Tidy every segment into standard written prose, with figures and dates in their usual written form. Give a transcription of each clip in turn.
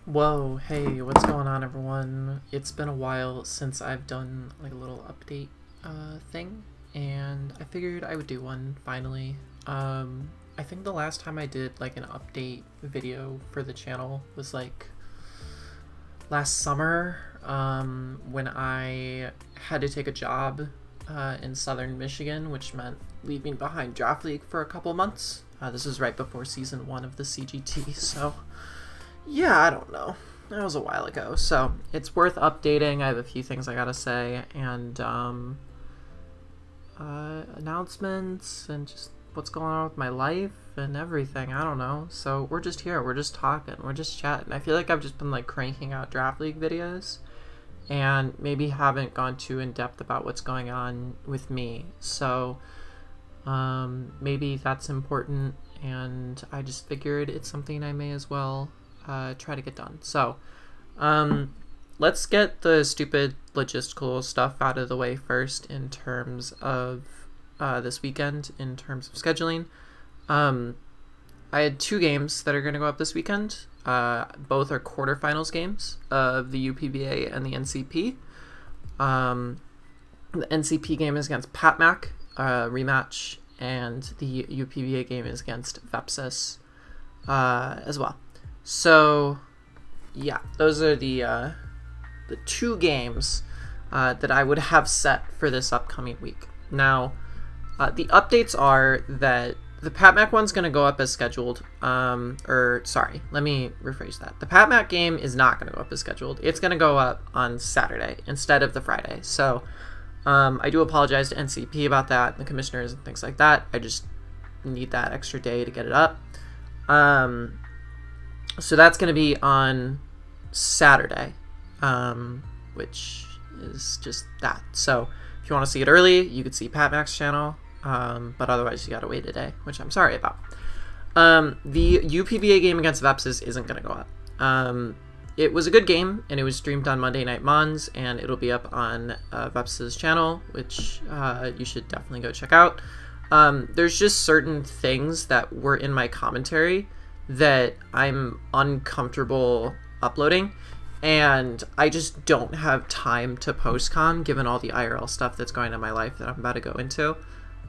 Whoa, hey, what's going on everyone? It's been a while since I've done like a little update thing, and I figured I would do one finally. I think the last time I did like an update video for the channel was like last summer, when I had to take a job in southern Michigan, which meant leaving behind Draft League for a couple months. This was right before season 1 of the CGT, so yeah, I don't know. That was a while ago, so it's worth updating. I have a few things I gotta say, and announcements, and just what's going on with my life and everything. I don't know. So we're just here. We're just talking. We're just chatting. I feel like I've just been like cranking out Draft League videos, and maybe haven't gone too in depth about what's going on with me. So maybe that's important, and I just figured it's something I may as well try to get done. So let's get the stupid logistical stuff out of the way first in terms of this weekend, in terms of scheduling. I had 2 games that are going to go up this weekend. Both are quarterfinals games of the UPBA and the NCP. The NCP game is against PatMac, rematch, and the UPBA game is against Vepsis as well. So yeah, those are the 2 games that I would have set for this upcoming week. Now, the updates are that the PatMac one's going to go up as scheduled. Or sorry, let me rephrase that. The PatMac game is not going to go up as scheduled. It's going to go up on Saturday instead of the Friday. So I do apologize to NCP about that, and the commissioners and things like that. I just need that extra day to get it up. So that's going to be on Saturday, which is just that. So if you want to see it early, you could see PatMac's channel, but otherwise you got to wait a day, which I'm sorry about. The UPBA game against Vepsis isn't going to go up. It was a good game, and it was streamed on Monday Night Mons, and it'll be up on Vepsis' channel, which you should definitely go check out. There's just certain things that were in my commentary that I'm uncomfortable uploading, and I just don't have time to post-com given all the IRL stuff that's going on in my life that I'm about to go into.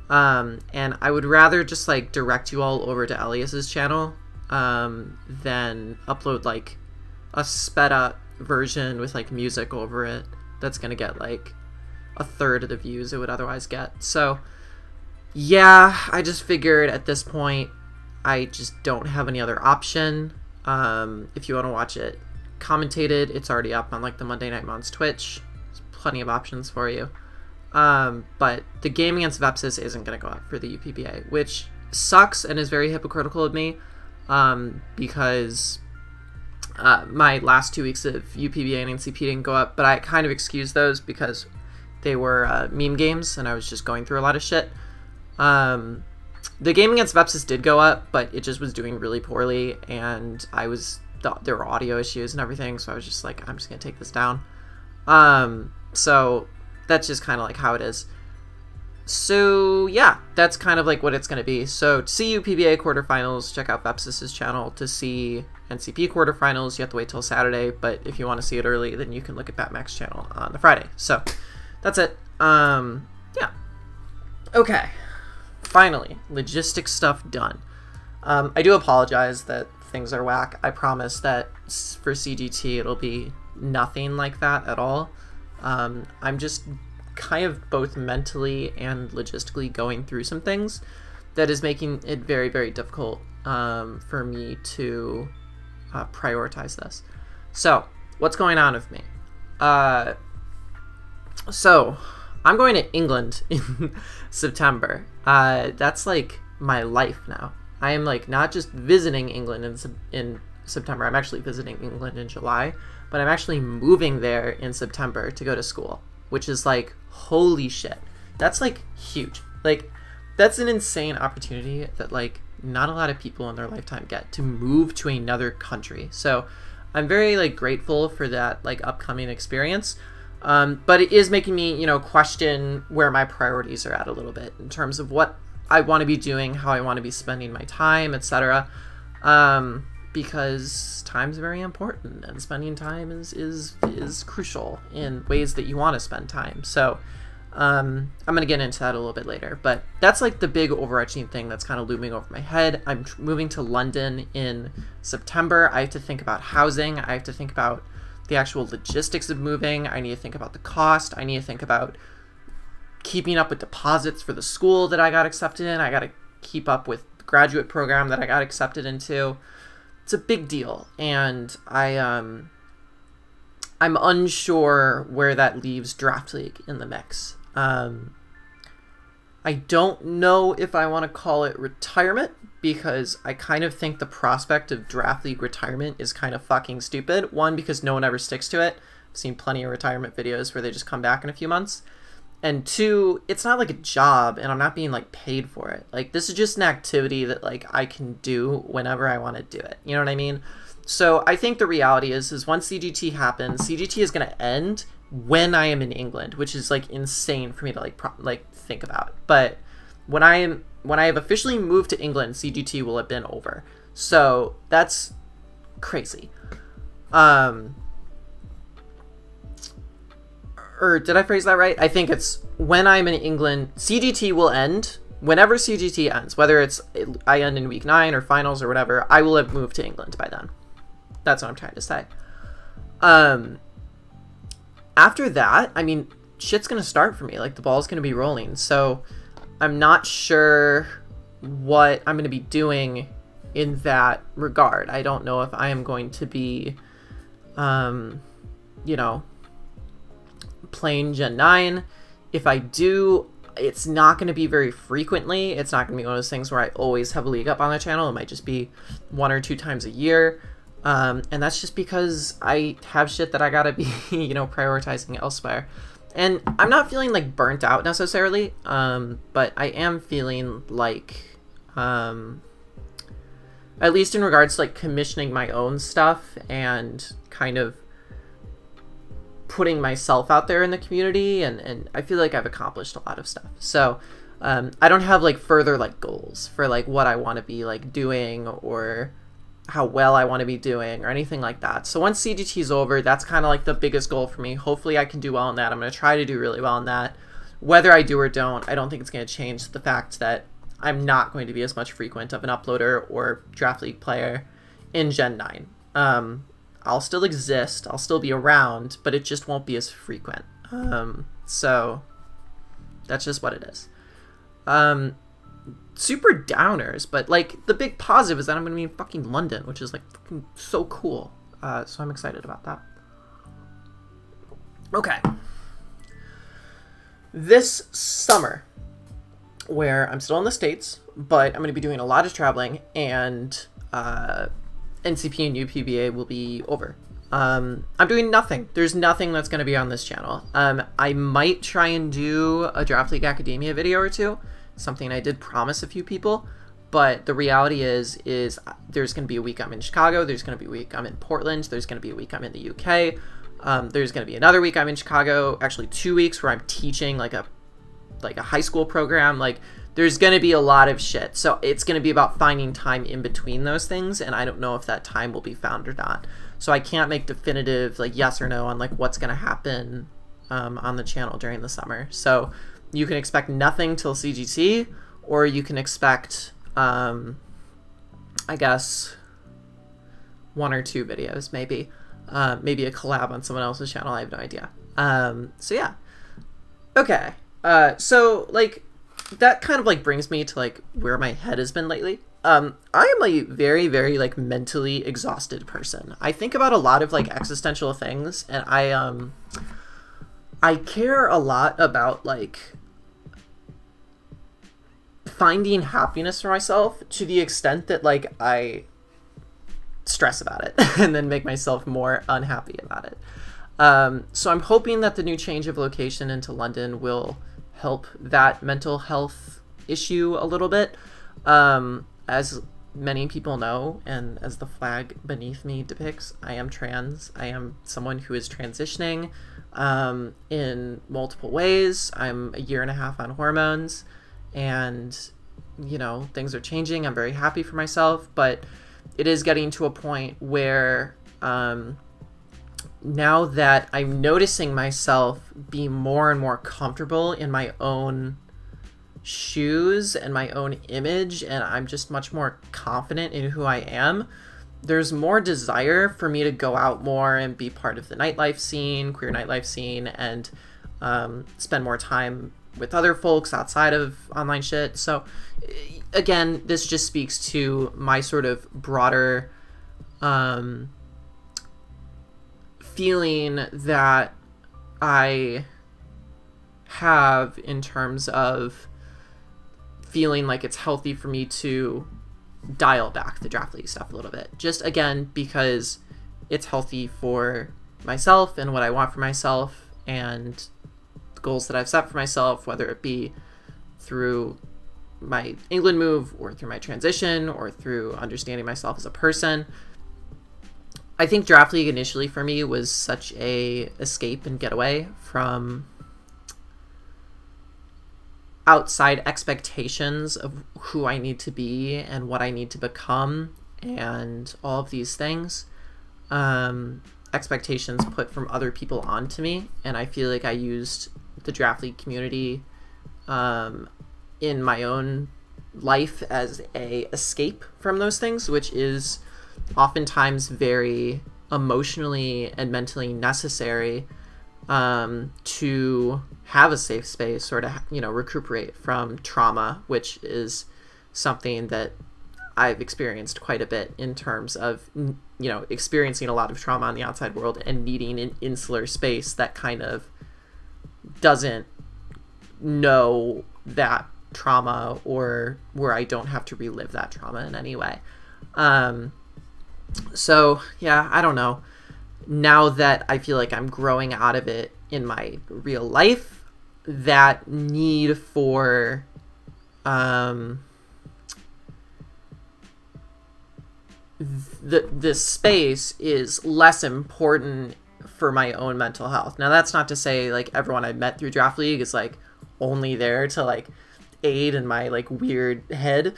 And I would rather just like direct you all over to Elias's channel than upload like a sped up version with like music over it that's gonna get like 1/3 of the views it would otherwise get. So yeah, I just figured at this point I just don't have any other option. If you want to watch it commentated, it's already up on like the Monday Night Mons Twitch. There's plenty of options for you. But the game against Vepsis isn't going to go up for the UPBA, which sucks and is very hypocritical of me, because my last 2 weeks of UPBA and NCP didn't go up, but I kind of excused those because they were meme games and I was just going through a lot of shit. The game against Vepsis did go up, but it just was doing really poorly, and there were audio issues and everything, so I was just like, I'm just gonna take this down. So that's just kind of like how it is. So yeah, that's kind of like what it's gonna be. So to see UPBA quarterfinals, check out Vepsis' channel. To see NCP quarterfinals, you have to wait till Saturday, but if you want to see it early, then you can look at PatMac's channel on the Friday. So that's it. Yeah. Okay. Finally, logistics stuff done. I do apologize that things are whack. I promise that for CGT it'll be nothing like that at all. I'm just kind of both mentally and logistically going through some things that is making it very, very difficult for me to prioritize this. So, what's going on with me? So, I'm going to England in September. That's like my life now. I am like not just visiting England in September. I'm actually visiting England in July, but I'm actually moving there in September to go to school, which is like, holy shit. That's like huge. Like, that's an insane opportunity that like not a lot of people in their lifetime get, to move to another country. So I'm very like grateful for that like upcoming experience. But it is making me, you know, question where my priorities are at a little bit in terms of what I want to be doing, how I want to be spending my time, etc. because time's very important, and spending time is crucial in ways that you want to spend time. So I'm gonna get into that a little bit later, but that's like the big overarching thing that's kind of looming over my head. I'm moving to London in September. I have to think about housing. I have to think about the actual logistics of moving. I need to think about the cost. I need to think about keeping up with deposits for the school that I got accepted in. I got to keep up with the graduate program that I got accepted into. It's a big deal, and I'm unsure where that leaves Draft League in the mix. I don't know if I want to call it retirement, because I kind of think the prospect of Draft League retirement is kind of fucking stupid. One, because no one ever sticks to it. I've seen plenty of retirement videos where they just come back in a few months. And two, it's not like a job, and I'm not being like paid for it. Like, this is just an activity that like I can do whenever I want to do it. You know what I mean? So I think the reality is once CGT happens, CGT is going to end when I am in England, which is like insane for me to like think about. But when I have officially moved to England, CGT will have been over. So that's crazy. Or did I phrase that right? I think it's when I'm in England, CGT will end. Whenever CGT ends, whether it's I end in week 9 or finals or whatever, I will have moved to England by then. That's what I'm trying to say. After that, I mean, shit's gonna start for me. Like, the ball's gonna be rolling. So I'm not sure what I'm gonna be doing in that regard. I don't know if I am going to be, you know, playing Gen 9. If I do, it's not going to be very frequently. It's not going to be one of those things where I always have a league up on the channel. It might just be 1 or 2 times a year. And that's just because I have shit that I gotta be, you know, prioritizing elsewhere. And I'm not feeling like burnt out necessarily, but I am feeling like, at least in regards to like commissioning my own stuff and kind of putting myself out there in the community, and I feel like I've accomplished a lot of stuff. So I don't have like further like goals for like what I want to be like doing or how well I want to be doing or anything like that. So once CGT is over, that's kind of like the biggest goal for me. Hopefully I can do well in that. I'm going to try to do really well in that. Whether I do or don't, I don't think it's going to change the fact that I'm not going to be as much frequent of an uploader or Draft League player in Gen 9. I'll still exist, I'll still be around, but it just won't be as frequent. So that's just what it is. Super downers, but like the big positive is that I'm going to be in fucking London, which is like fucking so cool. So I'm excited about that. Okay. This summer, where I'm still in the States, but I'm going to be doing a lot of traveling, and NCP and UPBA will be over. I'm doing nothing. There's nothing that's going to be on this channel. I might try and do a Draft League Academia video or two, something I did promise a few people, but the reality is there's going to be a week I'm in Chicago, there's going to be a week I'm in Portland, there's going to be a week I'm in the UK, there's going to be another week I'm in Chicago, actually 2 weeks where I'm teaching like a high school program. Like, there's going to be a lot of shit. So it's going to be about finding time in between those things, and I don't know if that time will be found or not. So I can't make definitive like yes or no on like what's going to happen on the channel during the summer. So you can expect nothing till CGT, or you can expect I guess 1 or 2 videos, maybe maybe a collab on someone else's channel. I have no idea. So yeah. Okay. So like that kind of like brings me to like where my head has been lately. I am a very, very like mentally exhausted person. I think about a lot of like existential things, and I care a lot about like finding happiness for myself to the extent that like I stress about it and then make myself more unhappy about it. So I'm hoping that the new change of location into London will help that mental health issue a little bit. As many people know, and as the flag beneath me depicts, I am trans. I am someone who is transitioning in multiple ways. I'm a 1.5 years on hormones, and you know, things are changing. I'm very happy for myself, but it is getting to a point where now that I'm noticing myself be more and more comfortable in my own shoes and my own image, and I'm just much more confident in who I am, there's more desire for me to go out more and be part of the nightlife scene, queer nightlife scene, and spend more time with other folks outside of online shit. So again, this just speaks to my sort of broader feeling that I have in terms of feeling like it's healthy for me to dial back the draft league stuff a little bit. Just again, because it's healthy for myself and what I want for myself and the goals that I've set for myself, whether it be through my England move or through my transition or through understanding myself as a person. I think draft league initially for me was such a escape and getaway from outside expectations of who I need to be and what I need to become and all of these things. Expectations put from other people onto me, and I feel like I used the draft league community in my own life as a escape from those things, which is oftentimes very emotionally and mentally necessary to have a safe space or to, you know, recuperate from trauma, which is something that I've experienced quite a bit in terms of, you know, experiencing a lot of trauma on the outside world and needing an insular space that kind of doesn't know that trauma or where I don't have to relive that trauma in any way. So yeah, I don't know. Now that I feel like I'm growing out of it in my real life, that need for this space is less important for my own mental health. Now that's not to say like everyone I met through draft league is like only there to like aid in my like weird head,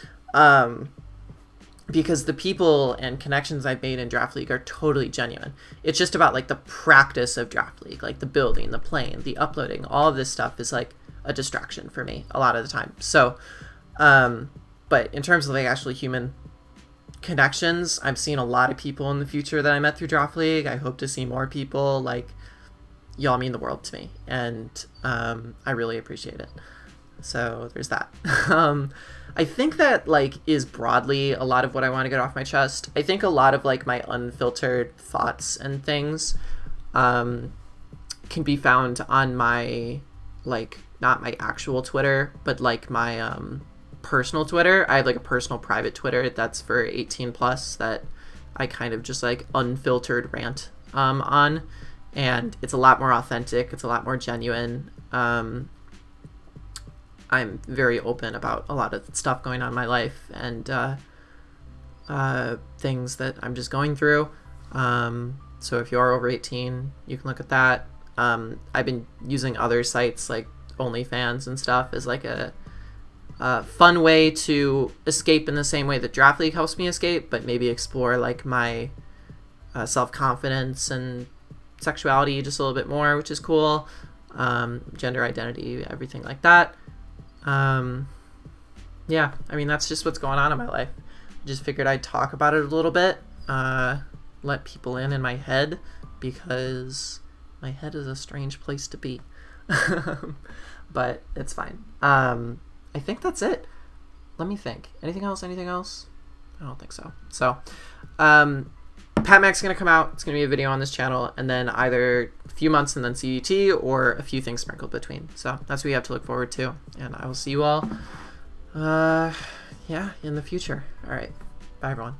because the people and connections I've made in draft league are totally genuine. It's just about like the practice of draft league, like the building, the playing, the uploading, all of this stuff is like a distraction for me a lot of the time. So but in terms of like actually human connections, I'm seeing a lot of people in the future that I met through draft league. I hope to see more people. Like, y'all mean the world to me, and I really appreciate it. So there's that. I think that like is broadly a lot of what I want to get off my chest. I think a lot of like my unfiltered thoughts and things can be found on my, like, not my actual Twitter, but like my personal Twitter. I have like a personal private Twitter that's for 18 plus that I kind of just like unfiltered rant on, and it's a lot more authentic, it's a lot more genuine. I'm very open about a lot of stuff going on in my life and things that I'm just going through. So if you are over 18, you can look at that. I've been using other sites like OnlyFans and stuff as like a fun way to escape in the same way that draft league helps me escape, but maybe explore like my self-confidence and sexuality just a little bit more, which is cool. Gender identity, everything like that. Yeah, I mean, that's just what's going on in my life. I just figured I'd talk about it a little bit, let people in my head, because my head is a strange place to be. But it's fine. I think that's it. Let me think. Anything else? Anything else? I don't think so. So, Pat Mac's going to come out. It's going to be a video on this channel, and then either a few months and then CUT, or a few things sprinkled between. So that's what you have to look forward to, and I will see you all, yeah, in the future. All right. Bye, everyone.